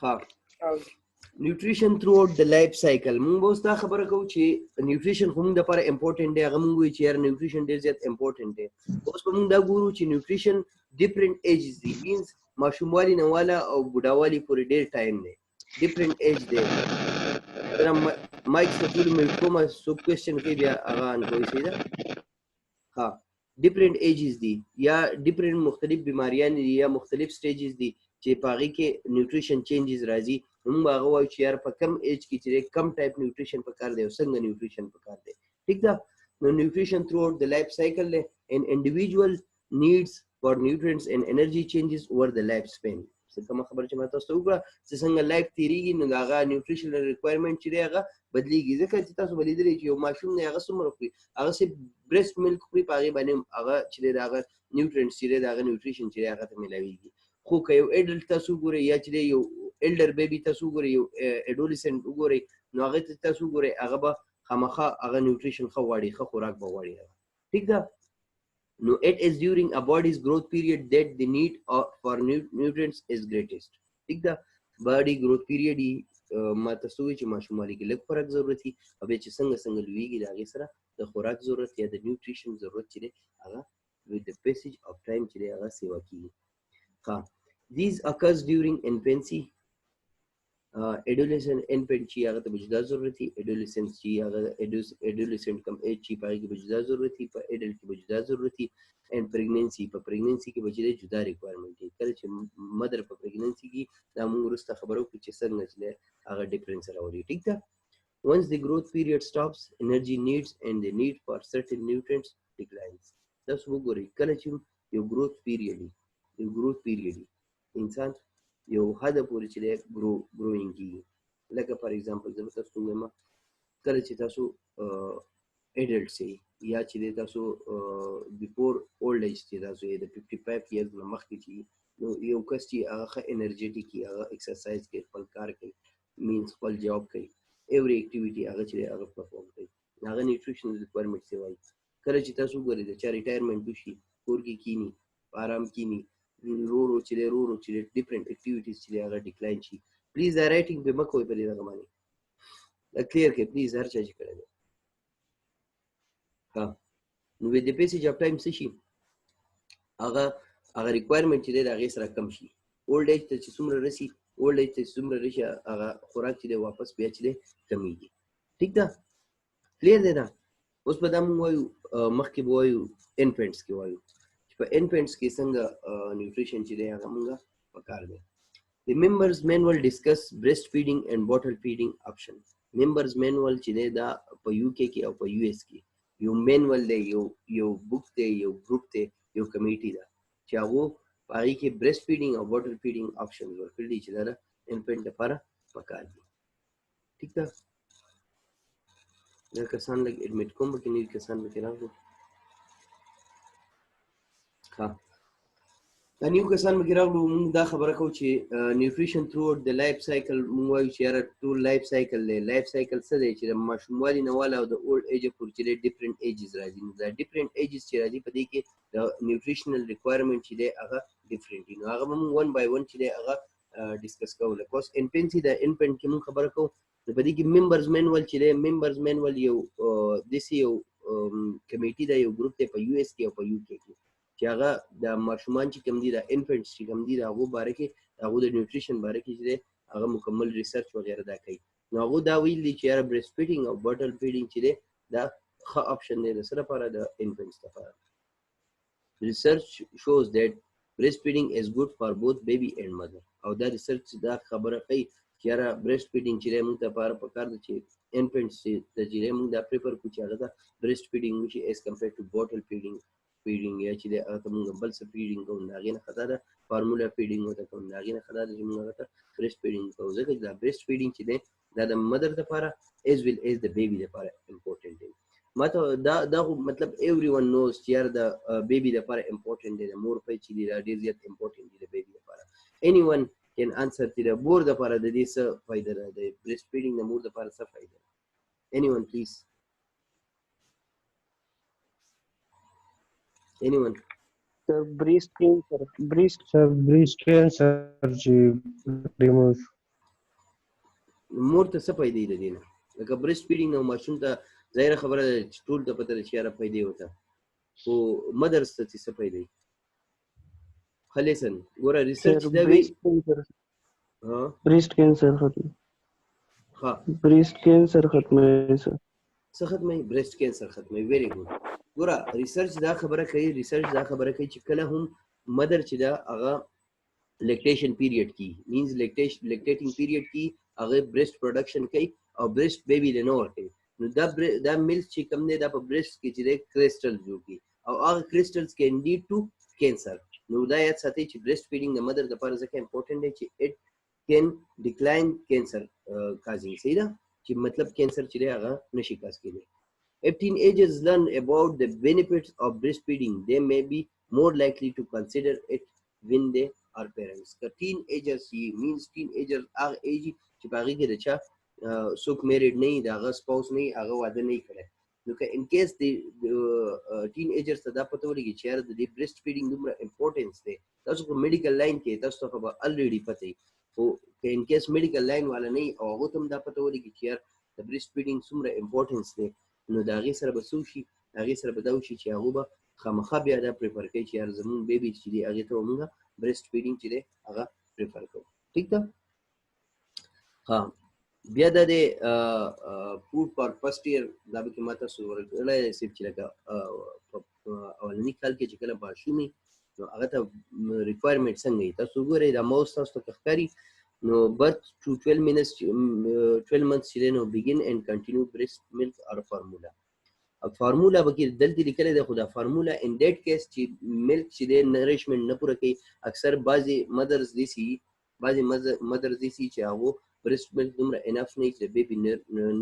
ها nutrition throughout the life cycle. موږ اوس دا خبره کوو چې nutrition خو موږ لپاره important دی. هغه موږ وایو چې یار nutrition ډېر زیات important دی. اوس به موږ دا ګورو چې nutrition different ages دي. means ماشوموالي نه والا او بوډاوالي پورې ډېر ټایم دی. different age دی. دا مایک ته ټول مې کومه څوک کوېسچن کوي بیا هغه ان کوي. صحیح ده؟ ها different ages دي یا different مختلف بیماریان دي یا مختلف stages دي چې په هغې کې nutrition changes راځي. موږ هغه وایو چې یار په کم ایج کې چې کم ټایپ نیوټریشن پکار دی او څنګه نیوټریشن پکار دی. ٹھیک ده؟ نو نیوټریشن تھرو آؤٹ د لایف سایکل دی and individual needs for nutrients and energy changes over the life span. څه کومه خبره چې ما تاسو ته وکړه چې څنګه لایف تیریږي نو د هغه نیوټریشنل ریکوایرمنټ چې دی هغه بدلیږي. ځکه چې تاسو به لیدلی چې یو ماشوم دی هغه څومره خوري، هغه صرف برېسټ ملک خوري، په هغې باندې هغه چې دی د هغه نیوټرینټس چې دی د هغه نیوټریشن چې دی هغه ته میلاویږي. خو که یو ایډلټ تاسو وګورئ یا چې دی یو elder baby تاسو وګورئ، یو adolescent وګورئ، نو هغې ته تاسو وګورئ هغه به خامخا هغه نیوټریشن ښه غواړي، ښه خوراک به غواړي هغه. ٹھیک ده؟ نو it is during a body's growth period that the need for nutrients is greatest. ٹھیک ده؟ باډي growth period ما تاسو وایي چې ماشوموالي کې لږ خوراک ضرورت وي او بیا چې څنګه لویږي د هغې سره د خوراک ضرورت یا د نیوټریشن ضرورت چې دی هغه with the passage of time چې دی هغه سیوا کېږي. These occurs during infancy, adolescent infant چې هغه ته به جدا ضرورت وي، adolescent چې هغه adolescent کم ایج چې په هغې کې به جدا ضرورت وي، په adult کې به جدا ضرورت وي، and pregnancy په pregnancy کې به چې دی جدا ریکوایرمنټ وي. کله چې مدر په pregnancy کې دا موږ وروسته خبره وکړو چې څنګه چې دی هغه ډفرنس راولي. ټیک ده؟ Once the growth period stops, energy needs and the need for certain nutrients declines. تاسو وګورئ کله چې یو growth period وي انسان یو حد پورې چې دی ګروینګ کېږي. لکه فار ایگزامپل زه به تاسو ته ووایم کله چې تاسو ایډلټس یئ یا چې دی تاسو بیفور اولډ ایج چې تاسو یې د 55 ایئرز نه مخکې چې نو یو کس چې هغه ښه انرجیټیک وي، هغه ایکسرسایز کوي، خپل کار کوي، مینس خپل جاب کوي، ایوری ایکټیویټي هغه چې دی هغه پرفارم کوي، هغه نیوټریشنل ریکوایرمنټس یې وایي. کله چې تاسو وګورئ د چا ریټایرمنټ وشي، کور کې کینی، آرام کینی، رو چې دی ډفرنٹ اکټیویټیز چې دی هغه ډیکلاین شي. پلیز دا رایټینګ پې مه کوئ په دې دغه باندې، دا کلیر کړئ پلیز هر چا چې کړی دی. ها نو with the passage of time څه شي هغه ریکوایرمنټ چې دی د هغې سره کم شي. اولډ ایج ته چې څومره رسي هغه خوراک چې دی واپس بیا چې دی کمیږي. ټیک ده؟ کلیر دی دا؟ اوس به دا مونږ وایو مخکې به وایو انفنټس کې وایو چې په انفنټس کې څنګه نیوټریشن چې دی هغه مونږه پکار دی. The members manual discuss breastfeeding and bottle feeding options. members manual چې دی دا په UK کې او په US کې یو مینول دی، یو بک دی، یو ګروپ دی، یو کمیټي ده چې هغو په هغې کې برېسټ فیډینګ او بوټل فیډینګ آپشنز ورکړي دي چې دا د انفنټ لپاره پکار دي. ټیک ده؟ دا کسان لږ اډمیټ کوم پکې نوي کسان پکې راغلو. ښه دا نیو کسان پکې راغلو. مونږ دا خبره کوو چې نیوټریشن تھرو آؤٹ د لایف سایکل مونږ وایو چې یاره ټول لایف سایکل دی. لایف سایکل څه دی چې د ماشوموالي نه واله او د اولډ ایجه پورې چې دی ډفرنټ ایجز راځي. نو دا ډفرنټ ایجز چې راځي په دې کې د نیوټریشنل ریکوایرمنټ چې دی هغه ډفرنټ وي. نو هغه به مونږ ون بای ون چې دی هغه ډسکس کوو. لکه اوس انفنسي د انفنټ کې مونږ خبره کوو نو په دې کې ممبرز مینول چې دی ممبرز مینول یو داسې یو کمیټي ده، یو ګروپ دی په US کې او په UK کې چې هغه د ماشومان چې کوم دي د انفنټس چې کوم دي د هغو باره کې د هغو د نیوټریشن باره کې چې دی هغه مکمل ریسرچ وغیره دا کوي. نو هغو دا ویل دي چې یاره برېسټ فیډینګ او بوټل فیډینګ چې دی دا ښه آپشن دی د څه لپاره؟ د انفنټس لپاره. ریسرچ شوز دیټ برېسټ فیډینګ از ګډ فار بوث بیبي اینډ مدر. او دا ریسرچ دا خبره کوي چې یاره برېسټ فیډینګ چې دی موږ ته لپاره پکار ده چې انفنټس چې دی موږ دا پریفر کړو چې هغه ته برېسټ فیډینګ وشي ایز کمپیر ټو بوټل فیډینګ یا چې دی هغه ته موږ بل څه فیډینګ کوو د هغې نه ښه دا ده فارمولا فیډینګ ورته کوو، د هغې نه ښه دا ده چې موږ هغه ته برېسټ فیډینګ کوو. ځکه چې دا برېسټ فیډینګ چې دی دا د مدر دپاره ایز ویل ایز د بیبي دپاره امپورټنټ دی. ما ته دا خو مطلب ایوری ون نوز چې یاره د بیبي دپاره امپورټنټ دی، د مور پی چې دی دا ډېر زیات امپورټنټ دی د بیبي دپاره. اینی ون کین انسر چې د مور دپاره د دې څه فایده ده، د برېسټ فیډینګ د مور دپاره څه فایده ده؟ اینی ون پلیز. anyone the breast cancer چې removes مور ته څه پیدا دی دینه لکه برست فیډینګ نو ماشوم ته ظاهر خبره ټول ته پته چې یاره پیدا وته او مدرس ته څه پیدا دی خلیسن ګوره ریسرچ دا وی breast cancer खत्म ها breast cancer खत्म है सर څه ختمه برست کینسر ختمه ویری ګود ګوره ریسرچ دا خبره کوي چې کله هم مدر چې دا هغه lactation period کی means lactating period کی هغه breast production کوي او breast baby له نور کوي نو دا ملک چې کوم دی دا په breast کې چې crystals جوړ کی او هغه crystals can lead to cancer نو دا یاد ساتئ چې breast feeding د mother لپاره ځکه important دی چې it can decline cancer causing صحیح ده چې مطلب کینسر چې هغه نشي کاز کېدی if teenagers learn about the benefits of breastfeeding they may be more likely to consider it when they are parents the teenagers means teenagers are age چې باغی کې دچا څوک میریډ نه دی هغه سپاوس نه هغه واده نه کړي نو که ان کیس د teenagers ته دا پته ولګي چې د breast feeding دومره امپورټنس دی تاسو په میډیکل لاین کې تاسو ته به الریډي پته او که ان کیس میډیکل لاین والا نه او هغه ته دا پته ولګي چې د breast feeding څومره امپورټنس دی نو دا غي سره به سوشي هغه سره به دا وشي چې هغه به خامخا بیا دا پریفر کوي چې زمون بیبي چې دی هغه ته موږ breast feeding چې دی هغه پریفر کوو ٹھیک ده ها بیا د فود فار فرست ایئر دا به ماته سورلای سیب چې لکه اولنی کال کې چې کله باشومي نو هغه ته ریکوایرمنټ څنګه تاسو ګورئ دا موس تاسو ته ښکاري no birth to 12 months children begin and continue breast milk or formula فارمولا بکی دلته لیکل دی خو دا فارمولا ان دیټ کیس چې ملک چې د نریشمنت نه پوره کوي اکثر بعضی مدرز دي چې هغه برست ملک دومره انف نه چې بیبي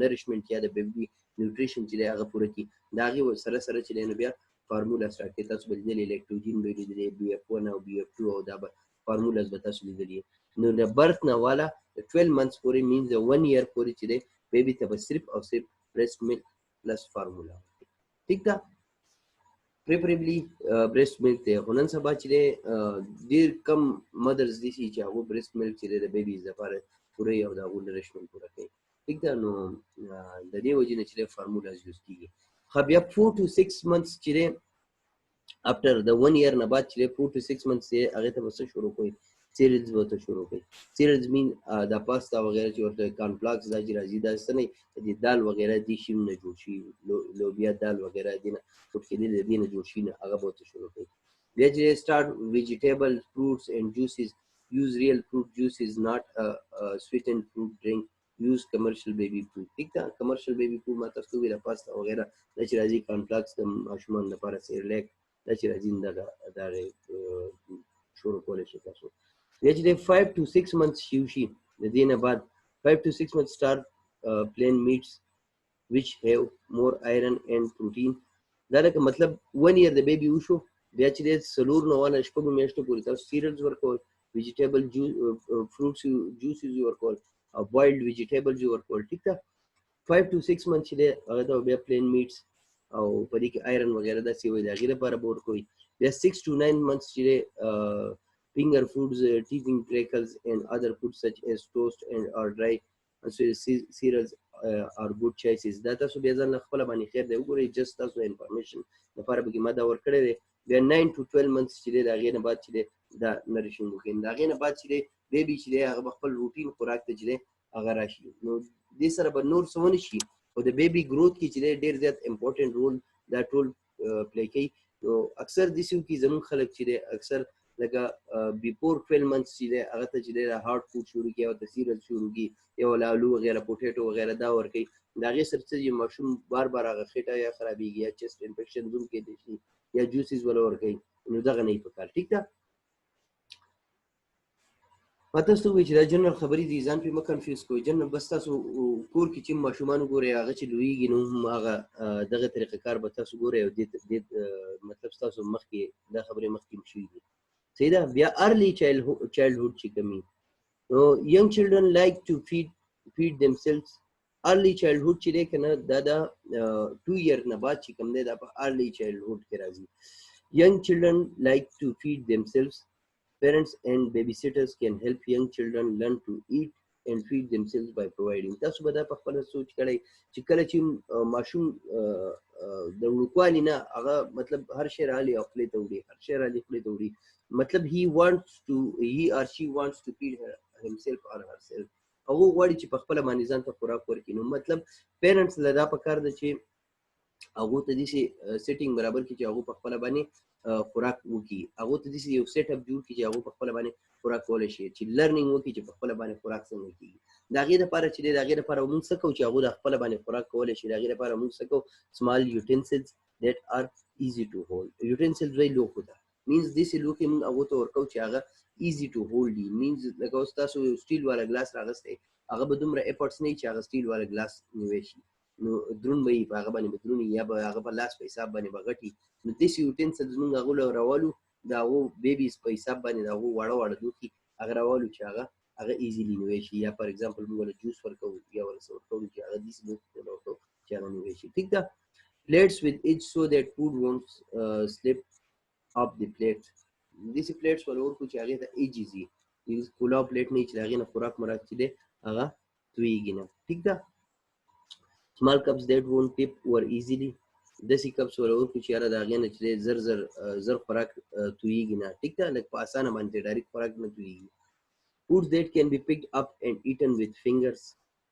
نریشمنت یا د بیبي نیوټریشن چې هغه پوره کوي دا غي سره چې نه بیا فارمولا سٹارټ کوي تاسو بل دی لیکټوجین به دی BF1 او BF2 او دا فارمولاز به تاسو لیدلی نو د برث نه والا 12 months پورې means 1 year پورې چې دی بیبي ته صرف او صرف breast milk plus formula ٹھیک ده preferably breast milk ته هنن سبا چې ډیر کم مدرز دي چې هغه breast milk چې د بیبیز لپاره پوره یو دا نریشمنت پوره کوي ٹھیک ده نو د دې وجه نه چې فارمولاز یوز کیږي خو بیا 4 to 6 months چې after the 1 year نه بعد چې 4 to 6 months هغه ته وسه شروع کوي سیریلز وته شروع کوي سیریلز مین دا پاستا وغیرہ چې ورته کارنفلاکس دا چې راځي دا څه نه دي دال وغیرہ دي شي نه جوړ شي لوبیا دال وغیرہ دي نه ټول کې دي نه جوړ شي نه هغه وته شروع کوي بیا چې start vegetable fruits and juices use real fruit juices not sweetened fruit drink use commercial baby food ٹھیک ده commercial baby food ما تاسو ویلا پاستا وغیرہ دا چې راځي کارنفلاکس د ماشومان لپاره سیرلیک دا چې راځي دا شروع کولای شي تاسو Actually 5 to 6 months شي د دې نه بعد 5 to 6 months start plain meats which have more iron and protein دا لکه مطلب 1 year د بیبي وشو بیا چې د سلور نو والا شپږ میاشتې پورې تاسو سیریلز ورکول vegetable fruits juices ورکول او boiled vegetables ورکول ٹھیک ده 5 to 6 months چې هغه د بیا plain meats او په دې کې iron وغیرہ دا سی وي دا غیر لپاره بور کوي بیا 6 to 9 months چې finger foods, teething crackers and other foods such as toast and or dry cereals are good choices. دا تاسو بیا ځان خپل باندې خیر دی وګورئ just تاسو انفارمیشن لپاره به ما دا ورکړی دی بیا 9 to 12 months چې دا غیر نه بعد چې دا نریشن وکړي دا غیر نه بعد چې بیبي چې هغه خپل روټین خوراک ته چې هغه راشي نو دې سره به نور څه شي او د بیبي گروث کې چې ډیر زیات امپورټنت رول دا ټول پلی کوي نو اکثر د سیو کې زمون خلک چې اکثر لکه بیفور 12 months چې هغه ته چې هارد فود شروع کیږي او د سیریل شروع کیږي یو آلو وغیرہ پوټیټو وغیرہ دا ورکي دا غي سر چې ماشوم بار هغه خېټه یا خرابېږي یا چست انفیکشن زوم کې دي شي یا جوسز ولا ورکي نو دا غني په کار ٹھیک ده ماته څه وی چې دا جنرال خبرې دي ځان په مکه کنفیوز کوي جنرال بس تاسو کور کې چې ماشومان ګوري هغه چې لویږي نو هغه دغه طریقه کار به تاسو ګوري او د مطلب تاسو مخکې دا خبرې مخکې مشي Say that we are early childhood chikami. So young children like to feed themselves. Early childhood chile kana dada 2 year na baad chikam de da early childhood ke razi. Young children like to feed themselves. Parents and babysitters can help young children learn to eat and feed themselves by providing. تاسو به دا په خپل سوچ کړئ چې کله چې ماشوم د وړوکوالي نه هغه مطلب هر شی رالی او خپلې ته وړي هر شی رالی خپلې ته وړي مطلب he or she wants to feed himself or herself هغه غواړي چې په خپل باندې ځان ته خوراک ورکړي نو مطلب پیرنټس له دا پکار ده چې هغه ته دې سیټینګ برابر کړي چې هغه په خپل باندې خوراک وکړي هغه ته دې یو سیټ اپ جوړ کړي چې هغه په خپل باندې خوراک کولای شي چې لرنینګ وکړي چې په خپل باندې خوراک څنګه کیږي دا غي د لپاره چې دا غي د لپاره موږ څه کوو چې هغه د خپل باندې خوراک کولای شي دا غي د لپاره موږ څه کوو small utensils that are easy to hold utensils وی لوکو ده means this لوکي موږ هغه ته ورکو چې هغه easy to hold دي means لکه اوس تاسو سټیل والا ګلاس راغسته هغه به دومره افورټس نه چې هغه سټیل والا ګلاس نیوي شي نو درون به په هغه باندې بدرونی یا به هغه په لاس په حساب باندې بغټي نو دیس یوټنسلز موږ هغه راوالو دا و بیبیز په حساب باندې دا و وړه دوی هغه راوالو چې هغه ایزیلی نیوي شي یا فار ایگزامپل موږ له جوس ورکو یا ورسره ورکو چې هغه دیس بوک ورکو چې هغه نیوي شي ٹھیک ده plates with edge so that food won't slip up the plate these plates ولور کو چې هغه ته ایجی دي کولا پلیټ نه چې هغه نه خوراک مراد چې ده هغه تویږي نه ٹھیک ده small cups that won't tip over easily دسی کپس ورور کو چې را دا غنه چې زر خوراک تویږي نه ټیک ده لکه په اسانه باندې ډایرکټ خوراک نه تویږي foods that can be picked up and eaten with fingers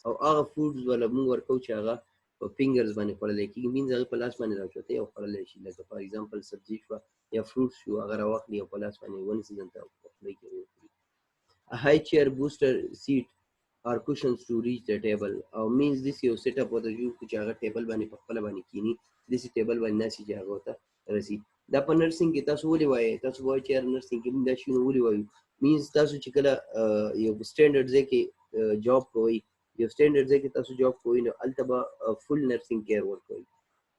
او هغه foods ولا موږ ورکو چې هغه په fingers باندې خوړل کېږي مینځ هغه په لاس باندې راوچته او خوړل شي لکه فار ایگزامپل سبزی شو یا فروټ شو هغه راوخلي او په لاس باندې ونی سیزن ته خوړل کېږي a high chair booster seat or cushions to reach the table او means this یو سیټ اپ وته جو چې هغه ټیبل باندې په خپل باندې کینی دسی ټیبل باندې ناشي چې هغه ته رسی دا په نرسنګ کې تاسو ولې وایي تاسو وایي چې نرسنګ کې دا شی ولې وایي means تاسو چې کله یو سټانډرډ ځکه جاب کوئ یو سټانډرډ ځکه تاسو جاب کوئ نو التبا فل نرسنګ کیر ورکوي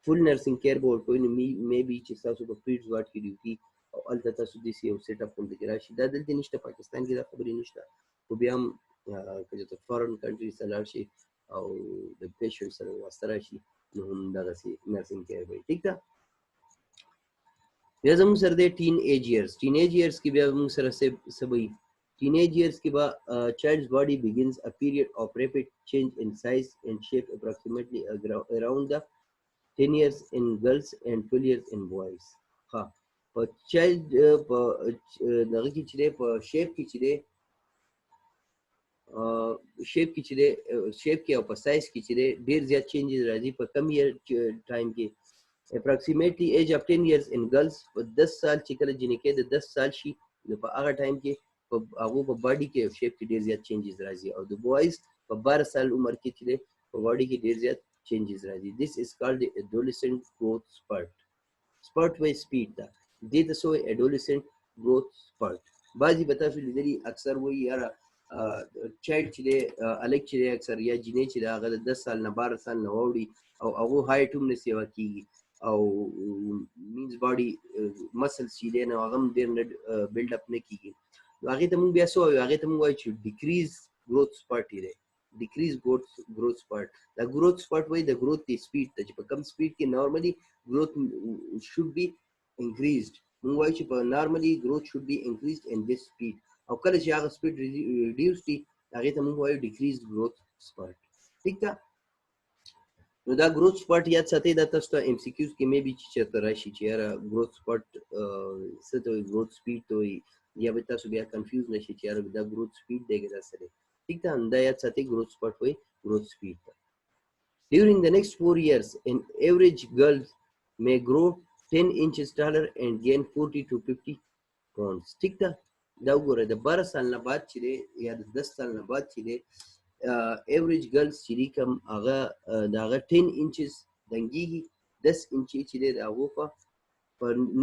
فل نرسنګ کیر ورکوي نو مې بي چې تاسو په پیډز واټ کې ډیوټي او الته تاسو د یو سیټ اپ کوم کې راشي دا دلته نشته پاکستان کې دا خبرې نشته خو بیا هم که ته فارن کنټری سره شي او د پیشنټ سره واسطه راشي نو هم دغه سي نرسنګ کیر وي ٹھیک ده بیا زموږ سره د ټین ایج ایئرز کې بیا موږ سره سبي ټین ایج ایئرز کې با child's body begins a period of rapid change in size and shape approximately around the 10 years in girls and 12 years in boys ها په child په دغه کې چې په شیپ کې چې شیپ کې او په سایز کې چې ډیر زیات چینجز راځي په کم یې ټایم کې approximately age of 10 years in girls په 10 سال چې کله جنې کې د 10 سال شي نو په هغه ټایم کې هغه په باډي کې شیپ کې ډیر زیات چینجز راځي او د بوایز په 12 سال عمر کې چې په باډي کې ډیر زیات چینجز راځي this is called the adolescent growth spurt وای سپیډ دا دې ته سو adolescent growth spurt بعضی به تاسو لیدلی اکثر وایي یاره چایلډ چې دی الک چې دی اکثر یا جینې چې دا هغه 10 سال نه 12 سال نه وړي او هغه هایټ هم نه سیوا کیږي او مینز باډي مسلز چې دی نو هغه هم ډېر نه بلډ اپ نه کیږي هغه ته موږ بیا سو هغه ته موږ وایو چې ډیکریز گروث سپارټ دی ډیکریز گروث سپارټ دا گروث سپارټ وایي د گروث دی سپیډ ته چې په کم سپیډ کې نارملی گروث شود بی انکریزډ موږ وایو چې په نارملی گروث شود بی انکریزډ ان دس سپیډ او کله چې هغه سپیډ ریډیوس دي هغه ته موږ وایو ډیکریزډ گروث سپارټ ٹھیک ده نو دا گروث سپارټ یاد ساتئ دا تاسو ته ام سی کیوز کې مې به چې چرته راشي چې یاره گروث سپارټ څه ته وایي گروث سپیډ ته وایي یا به تاسو بیا کنفیوز نشئ چې یاره دا گروث سپیډ دی که دا څه دی ٹھیک ده دا یاد ساتئ گروث سپارټ وایي گروث سپیډ ته during the next 4 years an average girl may grow 10 inches taller and gain 40 to 50 pounds ٹھیک ده دا وګوره د 12 سال نه بعد چې دی یا د 10 سال نه بعد چې دی ایوریج ګرلز چې دی کوم هغه د هغه 10 انچز دنګېږي 10 انچې چې دی د هغو په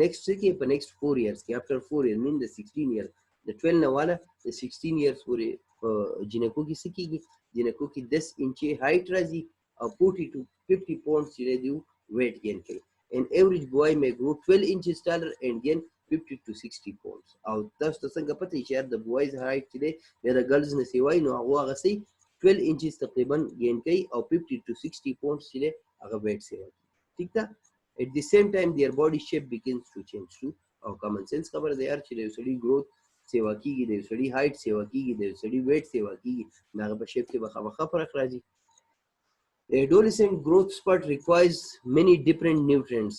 نیکسټ کې په نیکسټ 4 ایرز کې افټر 4 ایرز مین د 16 ایرز د 12 نه والا د 16 ایرز پورې په جنکو کې څه کېږي جنکو کې 10 انچې هایټ راځي او 40 to 50 pounds چې دی ویټ ګین کوي an average boy may grow 12 inches taller and gain 50 to 60 pounds او تاسو ته څنګه پته چې د بوایز هایټ چې دی د ګرلز نه سیوای نو هغه سي 12 inches تقریبا گین کوي او 50 to 60 pounds چې دی هغه ویټ سیوای ٹھیک ده at the same time their body shape begins to change too او common sense خبر دی یار چې د سړي growth سیوا کیږي د سړي هایټ سیوا کیږي د سړي ویټ سیوا کیږي هغه په شیپ کې به خامخا فرق راځي. adolescent growth spurt requires many different nutrients.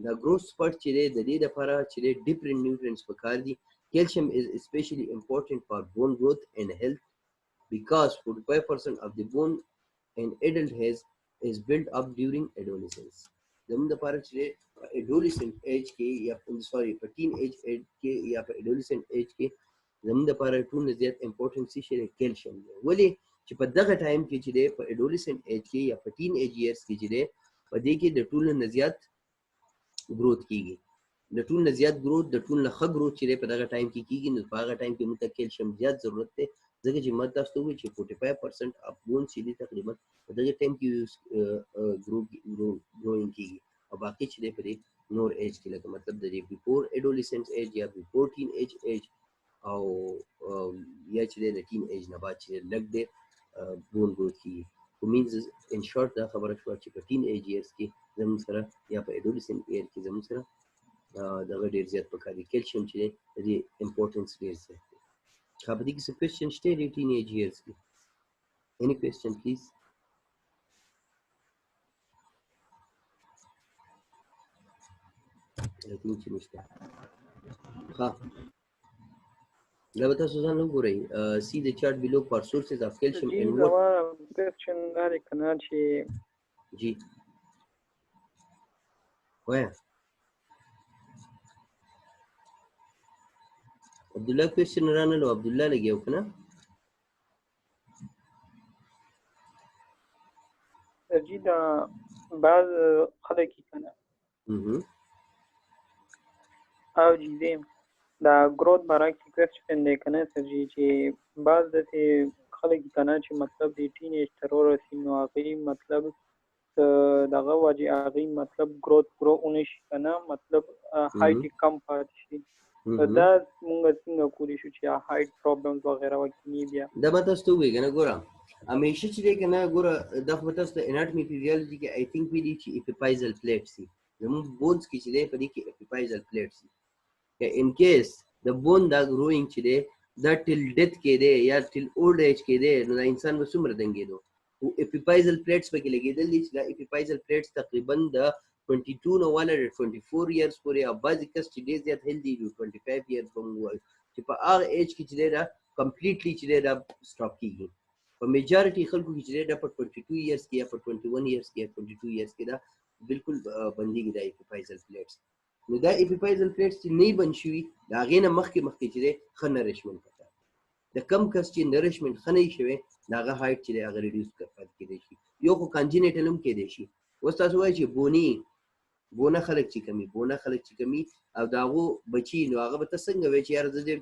The growth spurt چې د دې لپاره چې different nutrients پکار دي. Calcium is especially important for bone growth and health because 45% of the bone an adult has is built up during adolescence. زموږ لپاره چې adolescent age کې یا په teen age کې یا په adolescent age کې زموږ لپاره ټول زیات امپورټنس شي کیلشیم دی. ولې چې په دغه ټایم کې چې په adolescent age کې یا په teen age years کې چې په دې کې د ټول نه زیات growth کیږي. د ټول نه زیات growth د ټول نه ښه growth چې په دغه ټایم کې کیږي نو په هغه ټایم کې موږ ته کیلشیم زیات ضرورت دی. ځکه چې ما تاسو ته وویل چې 45% اف بون چې دي تقریبا په دغه ټایم کې growing کیږي او باقي چې په دې نور ایج کې لکه مطلب د دې before adolescent age یا before teen age او یا چې د teen age نه بعد چې لږ دی bone growth کیږي. means in short دا خبره شوه چې په teen age years کې زموږ سره یا په adolescent age کې زموږ سره دغه ډېر زیات پکار دي کیلشیم چې د دې امپورټنس ډېر زیات دی. په دې کې څه کوېسچن شته د teen age years کې؟ any question please? I think چې نشته. ها دا به تاسو ځان وګورئ. see the chart below for sources of calcium in what question دا دی کنه چې جی وایا عبدالله کوېسچن رانه عبدالله لګیو کنه جی دا بعض خلک کنه او جی دیم دا growth باره کې کوېسچن دی کنه سر جی چې بعض داسې خلک کنه چې مطلب د ټین ایج تر ورسي نو هغوی مطلب دغه وجې هغوی مطلب ګرو ونه شي کنه مطلب هایټ یې کم پاتې شي. دا موږ څنګه کولی شو چې هایټ پرابلمز وغیره وکړي بیا دا به تاسو ته ووایي که نه ګوره همیشه چې دی که نه ګوره دا خو به تاسو ته اناټمي فیزیالوجي کې آی تھنک ویلي چې اپیپایزل پلیټس دي زموږ بونز کې چې دی په دې کې اپیپایزل پلیټس دي که ان کیس د بون دا ګروینګ چې دی دا ټل ډیث کې دی یا ټل اولډ ایج کې دی نو دا انسان به څومره دنګېدو او اپیپایزل پلیټس پکې لګېدل دي چې دا اپیپایزل پلیټس تقریبا د 22 نه والا 24 years پورې او بعضې کس چې ډېر زیات هیلدي وي 25 years به موږ وایو چې په هغه ایج کې چې دی دا کمپلیټلی چې دی دا سټاپ کېږي. په میجارټي خلکو کې چې دی دا په 22 years کې یا په 21 years کې یا 22 years کې دا بالکل بندېږي دا اپیپایزل پلیټس. نو دا اپیپایزل پلیټس چې نه بند شوي د هغې نه مخکې چې دی ښه نریشمنټ پکار دی. د کم کس چې نریشمنټ ښه نه وي شوی د هغه هایټ چې دی هغه ریډیوس پاتې کېدی شي. یو خو کانجینیټل هم کېدی شي. اوس تاسو وایئ چې بونه خلک چې کمي او د هغو بچي نو هغه به ته څنګه وایي چې یاره زه دې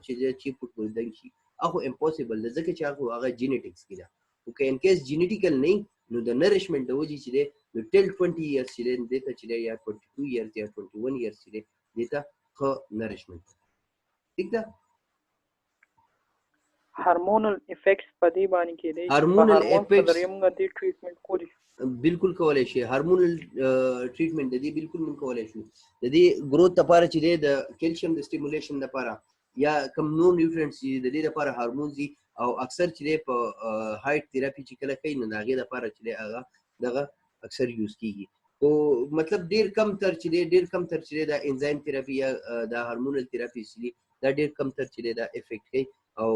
چې فوټ بولدنګ شي هغه خو امپوسیبل ده ځکه چې هغه جینیټکس کې ده. خو که ان کیس جینیټیکل نه نو د نریشمنټ د وجې چې دی نو ټل 20 years چې دی دې ته چې دی یا 22 years یا 21 years چې دی دې ته ښه نریشمنټ ٹھیک ده. هارمونل افیکټس په دې باندې کېدی شي هارمونل افیکټس موږ دې ټریټمنټ کولی شو بالکل کولای شي. هارمونل ټریټمنټ د دې بالکل موږ کولای شو د دې ګروث لپاره چې دی د کیلشیم د سټیمولیشن لپاره یا کوم نور نیوټرینټس چې د دې لپاره هارمونز دي او اکثر چې دی په هایټ تھراپي چې کله کوي نو د هغې لپاره چې دی هغه دغه اکثر یوز کیږي. خو مطلب ډېر کم تر چې دی دا انزایم تھراپي یا دا هارمونل تھراپي چې دي دا ډېر کم تر چې دی دا افیکټ کوي او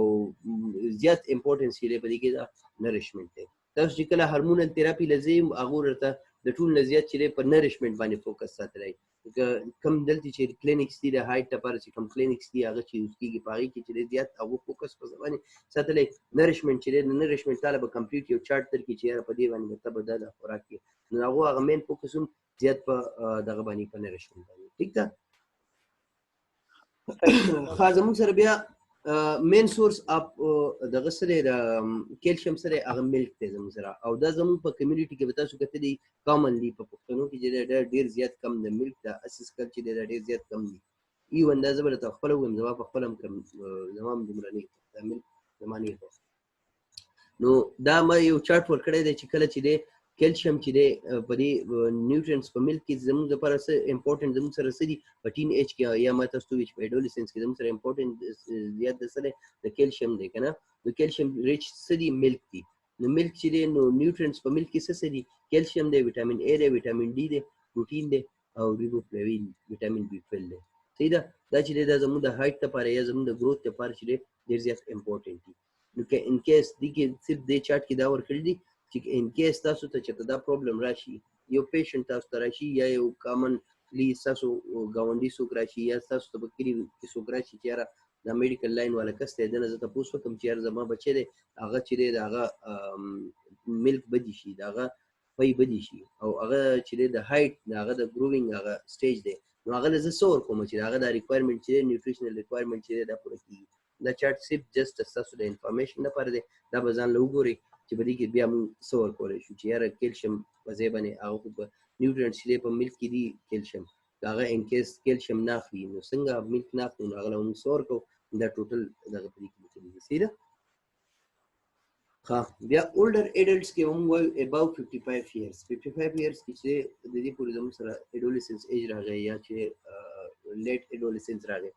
زیات امپورټنس چې دی په دې کې دا نریشمنټ دی. تاسو چې کله هارمونل تھراپي لځئ هغو ورته د ټول نه زیات چې دی په نریشمنټ باندې فوکس ساتلی. کم دلته چې کلینکس دي د هایټ لپاره چې کوم کلینکس دي هغه چې یوز کېږي په هغې کې چې دی زیات هغو فوکس په باندې ساتلی. نریشمنټ چې دی د نریشمنټ تاله به کمپلیټ یو چارټ درکړي چې یاره په دې باندې به ته به دا خوراک کړې نو هغو هغه مین فوکس هم زیات په دغه باندې په نریشمنټ باندې ټیک ده. ښه زموږ سره بیا مین سورس اف دغه سره د کیلشیم سره هغه ملک دی زموږ سره او دا زموږ په کمیونټي کې به تاسو کتلی کامنلی په پښتنو کې چې ډېر زیات کم د ملک د اسسکل چې دی دا ډېر زیات کم دی. ایون دا زه به درته خپله ووایم زما په خپله هم زما هم دومره نه دا ملک زما نه نو دا ما یو چارټ ورکړی دی چې کله چې دی کیلشیم چې دی په دې نیوټرینټس په ملک کې زموږ لپاره څه امپورټنټ زموږ سره څه دي په ټین ایج کې یا ما تاسو ته وویل چې په ایډولسنس کې زموږ سره امپورټنټ زیات د څه دی د کیلشیم دی که نه نو کیلشیم ریچ څه دي ملک دي نو ملک چې دی نو نیوټرینټس په ملک کې څه دي کیلشیم دی ویټامین ای دی ویټامین ډي دی پروټین دی او ریبوفلاوین ویټامین بي 12 دی صحیح ده دا چې دی دا زموږ د هایټ لپاره یا زموږ د ګروث لپاره چې دی ډېر زیات امپورټنټ دي نو که ان کیس دې کې صرف دې چارټ کې دا ورکړي دي چې ان کیس تاسو ته چېرته دا پرابلم راشي یو پیشنټ تاسو ته راشي یا یو کامنلی ستاسو ګاونډي څوک راشي یا ستاسو ته په کلي کې څوک راشي چې یاره دا میډیکل لاین والا کس دی دنه زه تپوس وکړم چې یاره زما بچی دی هغه چې دی د هغه ملک بدي شي د هغه پی بدي شي او هغه چې دی د هایټ د هغه د ګرووینګ هغه سټیج دی نو هغه له زه څه ورکوم چې هغه دا ریکوایرمنټ چې دی نیوټریشنل ریکوایرمنټ چې دی دا پوره کېږي دا چارټ صرف جسټ ستاسو د انفارمیشن لپاره دی دا به ځان له وګورئ چې په دې کې بیا موږ څه ورکولی شو چې یاره کیلشیم په ځای باندې هغه خو په نیوټرینټس چې دی په ملک کې دي کیلشیم هغه ان کیس کیلشیم نه اخلي نو څنګه ملک نه اخلو نو هغه له موږ څه ورکوو دا ټوټل دغه په دې کې لیکلي دي صحیح ده ها بیا اولډر ایډلټس کې موږ وایو اباو 55 ایئرس 55 ایئرس کې چې د دې پورې زموږ سره ایډولسنس ایج راغی یا چې لیټ ایډولسنس راغی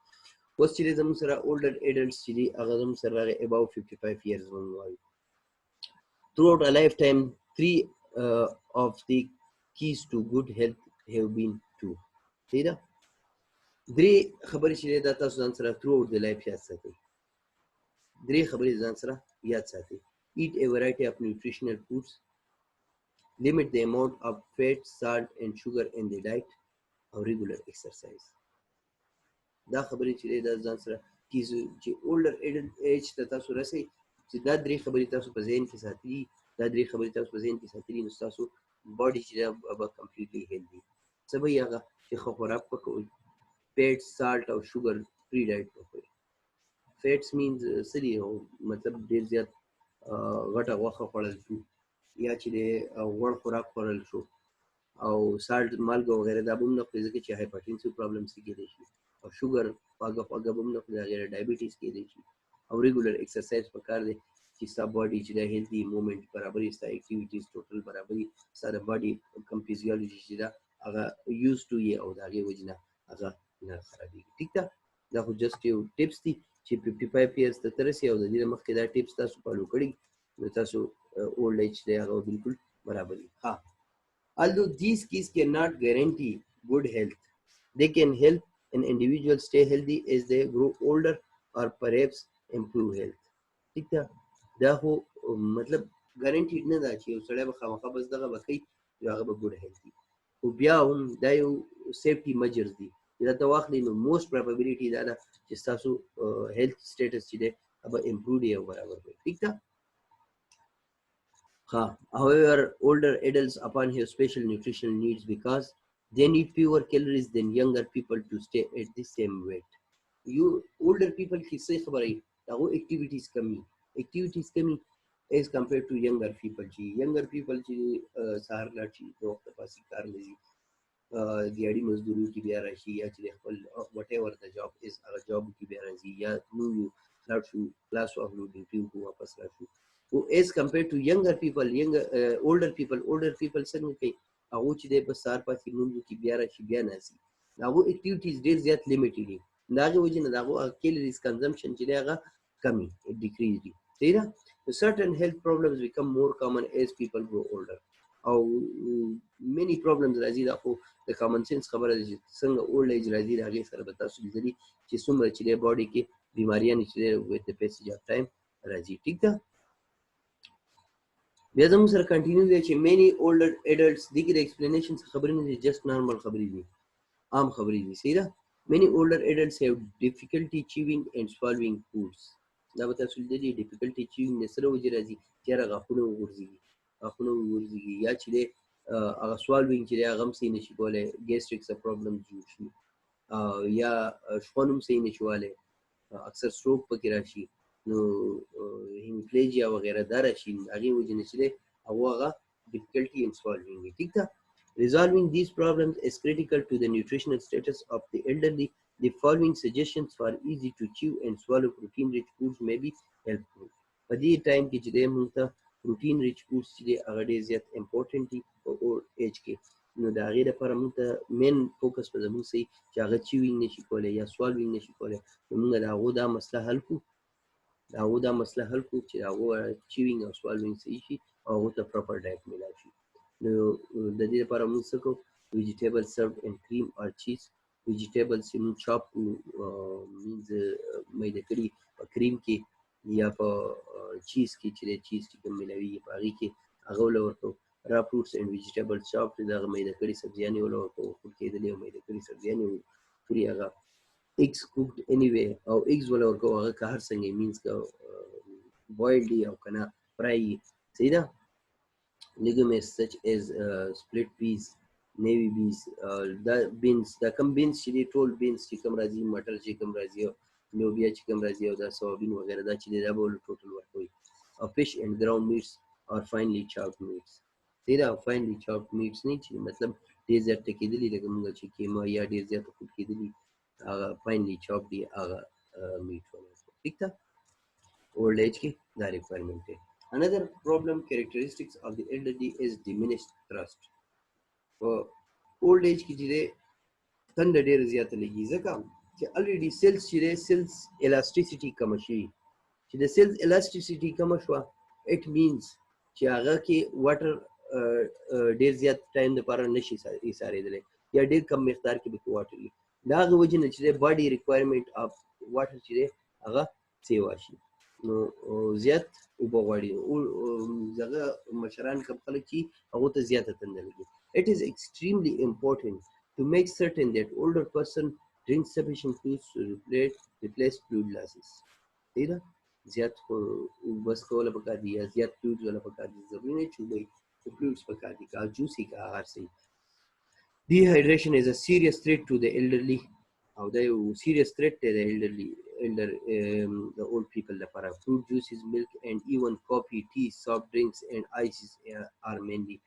اوس چې زموږ سره اولډر ایډلټس چې دي هغه زموږ سره راغی اباو 55 ایئرس موږ وایو throughout a lifetime 3 of the keys to good health have been two صحیح ده درې خبرې چې دا تاسو ځان سره throughout the life یاد ساتئ درې خبرې ځان سره یاد ساتئ eat a variety of nutritional foods limit the amount of fat salt and sugar in the diet or regular exercise دا خبرې چې دا ځان سره چې older age ته تاسو رسئ چې دا درې خبرې تاسو په ذهن کې ساتلي دا درې خبرې تاسو په ذهن کې ساتلي نو ستاسو باډي چې دا به کمپلیټلی هیلدي څه به یې هغه چې ښه خوراک وکړئ فیټ سالټ او شوګر فری ډایټ وکړئ فیټس مینز څه دي مطلب ډېر زیات غټه غوښه خوړل شو یا چې د غوړ خوراک خوړل شو او سالټ مالګه وغیره دا به هم نه خورئ ځکه چې هایپرټنسیو پرابلمس کېدی شي او شوګر خواږه خواږه به هم نه خورئ هغې ډایبټیز کېدی شي او ریګولر ایکسرسایز پکار دی چې ستا باډي چې دا هیلدي موومنټ برابري ستا اکټیویټیز ټوټل برابري ستا د باډي کم فزیولوژي چې ده هغه یوز ټو یې او د هغې وجې نه هغه نه خرابېږي ټیک ده دا خو جسټ یو ټپس دي چې 55 ایئرس ته رسي او د دې نه مخکې دا ټپس تاسو فالو کړي نو تاسو اولډ ایج دی هغه بالکل برابر دي ها although these keys cannot guarantee good health they can help an individual stay healthy as they grow older or perhaps improve health ٹھیک ده دا خو مطلب ګارانټیډ نه ده چې یو سړی به خامخا بس دغه به کوي چې هغه به ګوډ هیلث وي خو بیا هم دا یو سیفټي میجرز دي چې دا ته واخلئ نو موسټ پروبیبلیټي دا ده چې ستاسو هیلث سټیټس چې دی هغه امپروቭ دی او برابر وي ٹھیک ده however older adults upon have special nutritional needs because they need fewer calories than younger people to stay at the same weight you older people کی صحیح خبره هغه activities کمی as compared to younger people چې younger people چې سهار لاړ شي د وخت پاسې کار لري دیاړي مزدوري کې بیا راشي یا چې خپل وټ ایور د جاب از هغه جاب کې بیا راځي یا نو لاړ شو کلاس واخلو ډیوټي کو واپس راشو او as compared to older people څنګه کوي هغه چې د بس سهار پاسې موږ کې بیا راشي بیا ناسي هغه اکټیویټیز ډېر زیات لیمیټډ دي دا هغه وجه نه هغه کیلریز کنزمپشن چې دی هغه کمی ډیکریز دي صحیح ده certain health problems become more common as people grow older او many problems راځي دا خو د کامن سنس خبره ده چې څنګه اولډ ایج راځي د هغې سره به تاسو لیدلي چې څومره چې دی باډي کې بیماریانې چې دی with the passage of time راځي ټیک ده بیا زموږ سره کنټینیو دی چې many older adults دې کې د ایکسپلینیشن خبرې نه دي جسټ نارمل خبرې دي عام خبرې دي صحیح ده many older adults have difficulty chewing and swallowing foods دا به تاسو لیدلي ډیفیکلټي چیوینګ د سره وجې راځي چې هغه غاښونه وغورځېږي یا چې دی هغه سوالوینګ چې دی هغه هم صحیح نشي کولی ګیسټریک پرابلم جوړ شي یا شخون هم صحیح نشي والی اکثر سټروک پکې راشي نو هیموپلیجیا وغیره دا راشي هغې وجې نه چې دی هغه ډیفیکلټي ان سوالوینګ وي ټیک ده resolving these problems is critical to the nutritional status of the elderly. The following suggestions for easy to chew and swallow protein rich foods may be helpful. په دې ټایم کې چې د موږ ته پروټین ریچ فوډز چې دی هغه ډېر زیات امپورټنټ دي په اولډ ایج کې. نو د هغې لپاره موږ ته مین فوکس به زموږ صحیح چې هغه چیوینګ نشي کولی یا سوالوینګ نشي کولی، نو موږ د هغو دا مسله حل کړو، چې د هغو چیوینګ او سوالوینګ صحیح شي او هغو ته پراپر ډایټ میلاو شي. نو د دې لپاره موږ څه کوو؟ ویجیټیبل سرفډ ان کریم اور چیز. ویجیټیبل چې موږ چاپ کړو مینز میده کړي په کریم کې یا په چیز کې چې د چیز چې کوم میلاویږي په هغې کې هغه وله ورکوو. را فروټس اینډ ویجیټیبل چاپ چې دغه میده کړي سبزیانې وله ورکوو، خود کېدلې او میده کړي سبزیانې خوري هغه. eggs cooked anyway او eggs ولا ورکوو هغه که هر څنګه مینز که boiled دي او که نه فرائی وي. صحیح ده. legumes such as split peas, navy beans، دا بینس، دا کم بینس چې دي ټول بینس چې کوم راځي، مټر چې کوم راځي او لوبیا چې کوم راځي او دا سوابین وغیره دا چې دی دا به ولې ټوټل ورکوي. او fish and ground meats or finely chopped meats. صحیح ده. finely chopped meats نه چې مطلب ډېر زیات ټکېدلي لکه موږ چې کیما یا ډېر زیات خوټ کېدلي هغه finely chopped دي هغه میټ ورکوي. ٹھیک ده. اولډ ایج کې دا ریکوایرمنټ دی. Another problem characteristics of the elderly is diminished thrust. په اولډ ایج کې چې دی تنده ډېره زیاته لګي ځکه چې الریډي سیلز چې دی سیلز الاستیسیټي کمه شوي. چې د سیلز الاستیسیټي کمه شوه اټ مینز چې هغه کې واټر ډېر زیات ټایم دپاره نشي ایسارېدلی یا ډېر کم مقدار کې پکې واټر وي. د هغه وجې نه چې دی باډي ریکوایرمنټ اف واټر چې دی هغه سیوا شي. نو زیات اوبه غواړي. دغه مشران کم خلک چې هغو ته زیاته تنده لګي. It is extremely important to make certain that older person drinks sufficient fluids to replace fluid losses. صحیح ده. زیات بس کوله پکار دي یا زیات فلویډز ولا پکار دي. ضروري نه چې وبهي فلویډز پکار دي که جوسي که هر څه. Dehydration is a serious threat to the elderly او دا یو serious threat دی د elderly the old people لپاره. Fruit juices, milk and even coffee, tea, soft drinks and ices are mainly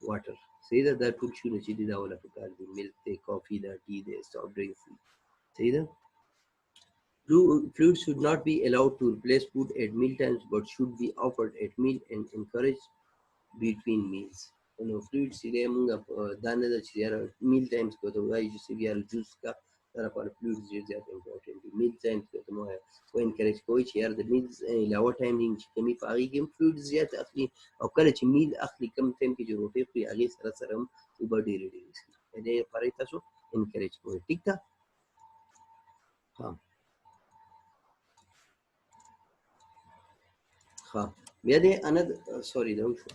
water. صحیح ده. دا ټول شونه چې دي دا ولا پکار دي. ملک دی، کافي ده، ټي دی، سافت ډرینکس دي. صحیح ده. Fluids should not be allowed to replace food at meal times but should be offered at meal and encouraged between meals. نو فلویډ چې دی مونږ دا نه ده چې یاره میل ټایمز کې ورته ووایي چې یاره جوس کا دا لپاره فلویډز ډېر زیات امپورټنټ دي. میل ټایمز کې ورته مه وایه، انکریج کوئ چې یاره د میلز علاوه ټایمینګ چې کمي په هغې کې هم فلویډز زیات اخلي او کله چې میل اخلي کم ټایم کې چې روټۍ خوري هغې سره سره هم اوبه ډېرې ډېرې څښي. د دې لپاره یې تاسو انکریج کوئ. ټیک ده. ها ها بیا دې سوري دا وشو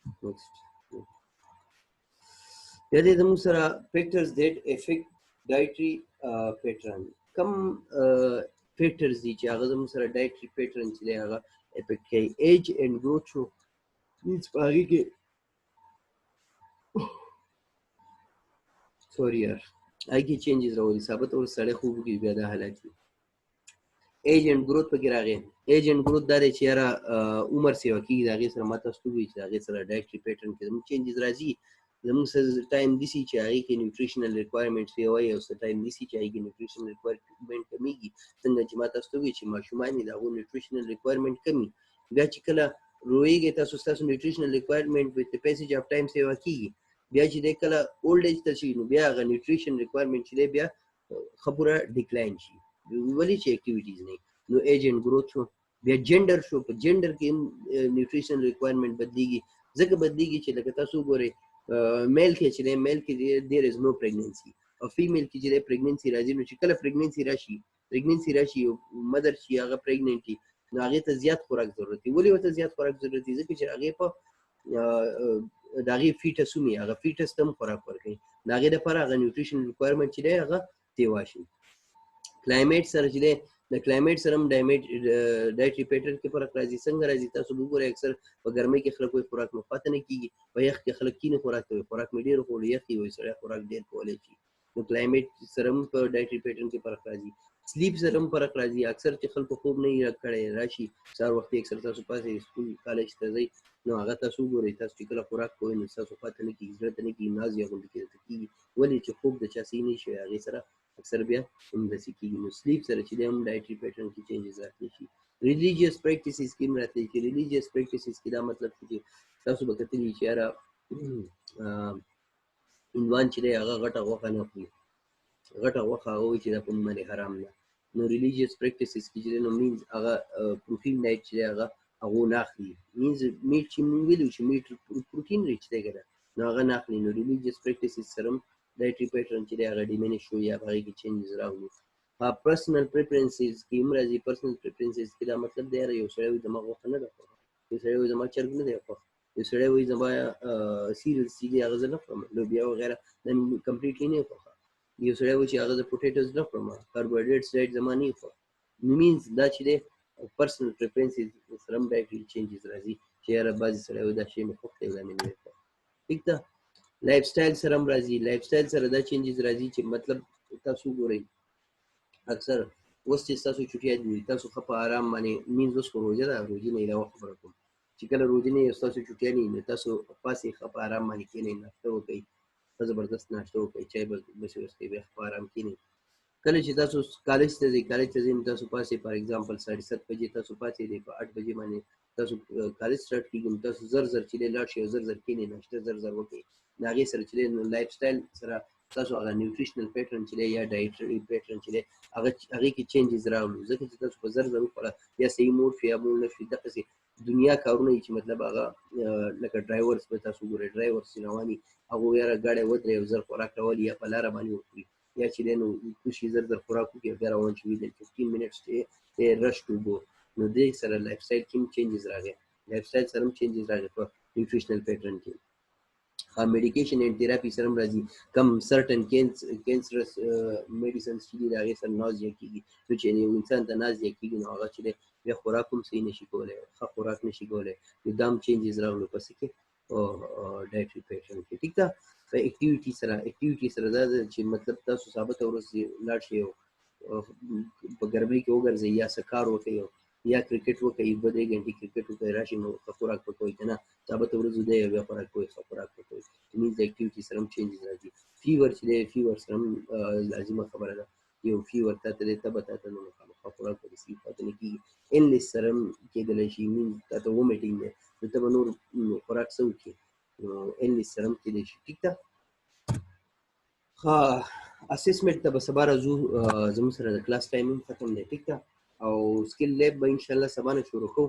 نیکسټ. بیا دې زموږ سره فیکټرز دیټ افیکټ ډایټري پیټرن. کم فیکټرز دي چې هغه زموږ سره ډایټري پیټرن چې دی هغه افیکټ کوي. ایج اینډ ګروث شو مینس په هغې کې سوري یار هغې کې چینجز راولي. ثابت اور سړی خوب وکړي بیا دا حالات وي. ایج اینډ ګروث پکې راغی. ایج اینډ ګروث دا دی چې یاره عمر سیوا کېږي د هغې سره ما تاسو ته ووایي چې د هغې سره ډایټري پیټرن کې زموږ چینجز راځي. زموږ څه ټایم نیسي چې هغې کې نیوټریشنل ریکوایرمنټس یې وایي او څه ټایم نیسي چې هغې کې نیوټریشنل ریکوایرمنټ کمیږي. څنګه چې ما تاسو ته ووایي چې ماشومان یې د هغو نیوټریشنل ریکوایرمنټ کمي. بیا چې کله رویږئ تاسو ستاسو نیوټریشنل ریکوایرمنټ ویت د پیسیج اف ټایم سیوا کېږي. بیا چې دی کله اولډ ایج ته شي نو بیا هغه نیوټریشن ریکوایرمنټ چې دی بیا ښه پوره ډیکلاین شي ولې چې اکټیویټیز نه. نو ایج اینډ ګروث شو. بیا جنډر شو. په جنډر کې هم نیوټریشن ریکوایرمنټ بدلیږي. ځکه بدلیږي چې لکه تاسو وګورئ میل کې چې دی میل کې دیر از نو پریګننسي او فیمیل کې چې دی پریګننسي راځي. نو چې کله پریګننسي راشي او مدر چې هغه پریګننټ وي نو هغې ته زیات خوراک ضرورت وي. ولې ورته زیات خوراک ضرورت وي؟ ځکه چې هغې په د هغې فیټس هم وي هغه فیټس ته هم خوراک ورکوي. د هغې دپاره هغه نیوټریشن ریکوایرمنټ چې دی هغه سیوا شي. کلایمیټ سره چې دی د کلایمیټ سره هم ډایټري پیټرن کې فرق راځي. څنګه راځي تاسو وګورئ اکثر په ګرمۍ کې خلک وایي خوراک مې پاته نه کېږي. په یخ کې خلک کینې خوراک کوي. خوراک مې ډېر خوړو یخ یې وایي سړی خوراک ډېر کولی شي. نو کلایمیټ سره هم په ډایټري پیټرن کې فرق راځي. سلیپ سره هم فرق راځي. اکثر چې خلکو خوب نه وي کړی راشي سهار وختي اکثر تاسو پاسې سکول کالج ته ځئ نو هغه تاسو وګورئ تاسو چې کله خوراک کوئ نو ستاسو پاته نه کېږي زړه ته نه کېږي ناز یا غوندې درته کېږي. ولې چې خوب د چا صحیح نه شي هغې سره اکثر بیا هم داسې کېږي. نو سلیپ سره چې دی هم ډایټري پیټرن کې چینجز راتلی شي. ریلیجیس پریکټیسز کې هم راتلی شي. ریلیجیس پریکټیسز کې دا مطلب چې تاسو به کتلی چې یاره هندوان چې دی هغه غټه غوښه نه خوري، غټه غوښه هغه وایي چې دا په موږ باندې حرام ده. نو ریلیجیس پریکټیسز کې چې دی نو مینز هغه پروټین ډایټ چې دی هغه هغه نه اخلي. مینز میټ چې موږ ویلو چې میټ پروټین ریچ دی که نه، نو هغه نه اخلي. نو ریلیجیس پریکټیسز سره هم ډایټري پیټرن چې دی هغه ډیمینش شو یا هغې کې چینجز راغلي. پرسنل پریفرنسز کې هم راځي. پرسنل پریفرنسز کې دا مطلب دی یاره یو سړی وایي زما غوښه نه ده خوښه، یو سړی وایي زما چرګ نه دی خوښ، یو سړی وایي زما سیریلز چې دي هغه زه نه خورم، لوبیا وغیره دا کمپلیټلی نه خوښه، یو سړی وایي چې هغه زه پوټیټوز نه خورم، کاربوهایډریټس ډایټ زما نه خوښ. نو مینز دا چې دی پرسنل پریفرنسز سره هم ډایټري چینجز راځي چې یاره بعضې سړی وایي دا شی مې خوښ دی دا مې نه دی خوښ. ټیک ده. لایف سټایل سره هم راځي. لایف سټایل سره دا چینجز راځي چې مطلب تاسو ګورئ اکثر اوس چې ستاسو چټیا دي تاسو ښه په آرام باندې مینځ اوس خو روژه ده، روژې نه علاوه خبره کوم چې کله روژې نه ستاسو چټیا نه وي نو تاسو پاسې ښه په آرام باندې کښېنئ، ناشته وکړئ، ښه زبردست ناشته وکړئ، چای به وڅښئ، بیا په آرام کښېنئ. کله چې تاسو کالج ته ځئ، کالج ته ځئ نو تاسو پاسې فار ایگزامپل 7:30 بجې تاسو پاسېدئ، په 8 بجې باندې تاسو کالج سټارټ کېږي نو تاسو زر زر چې دی لاړ شئ او زر زر کښېنئ، ناشته زر زر وکړئ. د هغې سره چې دی نو لایف سټایل سره تاسو هغه نیوټریشنل پیټرن چې دی یا ډایټري پیټرن چې دی هغې کې چینجز راغلو، ځکه چې تاسو په زر زر وخوړه یا صحیح موډ شو یا موډ نه شو. دقسې دنیا کارونه چې مطلب هغه لکه ډرایورس به تاسو ګورئ، ډرایورس چې روان وي هغه یاره ګاډی ودرېږي او زر خوراک راولي یا په لاره باندې وخوري یا چې دی نو کوشي زر زر خوراک وکړي او بیا روان شي within 15 minutes دی رش ټو ګو. نو دې سره لایف سټایل کې هم چینجز راغی، لایف سټایل سره هم چینجز راغی په نیوټریشنل پیټرن کې. میډیکیشن اینډ تھراپي سره هم راځي. کم سرټن کینسرس میډیسنز چې دي د هغې سره نازیه کېږي، نو چې یو انسان ته نازیه کېږي نو هغه چې دی بیا خوراک هم صحیح نشي کولی، ښه خوراک نشي کولی. نو دا هم چینجز راغلو پسې کې ډایټري پیټرن کې. ټیک ده. په اکټیویټي سره دا ده چې مطلب تاسو ثابته ورځ لاړ شئ او په ګرمۍ کې وګرځئ یا څه کار وکړئ یا کرکټ وکړئ، 2-3 غنټې کرکټ وکړئ، راشئ نو ښه خوراک به کوئ که نه، ثابته ورځ دی بیا خوراک کوئ، ښه خوراک به کوئ. مینز د اکټیویټي سره هم چینجز راځي. فیور چې دی فیور سره هم لازمه خبره ده، یو فیور تا ته دی تبه تا ته نو خامخا خوراک به دې صحیح پاتې نه کېږي. ایلنس سره هم کېدلی شي، مینز تا ته وومیټینګ دی نو ته به نور خوراک څه وکړې، نو ایلنس سره هم کېدی شي. ټیک ده. ها اسسمنټ ته به سبا راځو، زموږ سره د کلاس ټایم هم ختم دی. ټیک ده. او سکل لیب به انشاءالله سبا نه شروع کوو،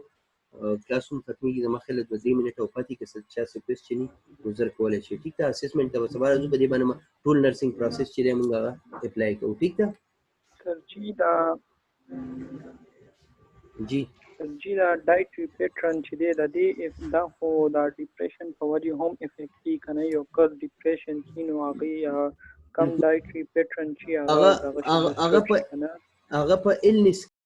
کلاس هم ختمېږي زما خیال 2-3 منټه او پاتې که چا څه کوېسچن وي نو زر کولی شي. ټیک ده. اسسمنټ ته به سبا راځو، په دې باندې ټول نرسنګ پروسس چې دی موږ هغه اپلای کوو. ټیک ده. جی دا ډایټري پیټرن چې دی د دې دا خو دا ډیپریشن په وجې هم افیکټ کېږي که نه، یو کس ډیپریشن کي نو هغې کم ډایټري پیټرن چې هغه په ایلنس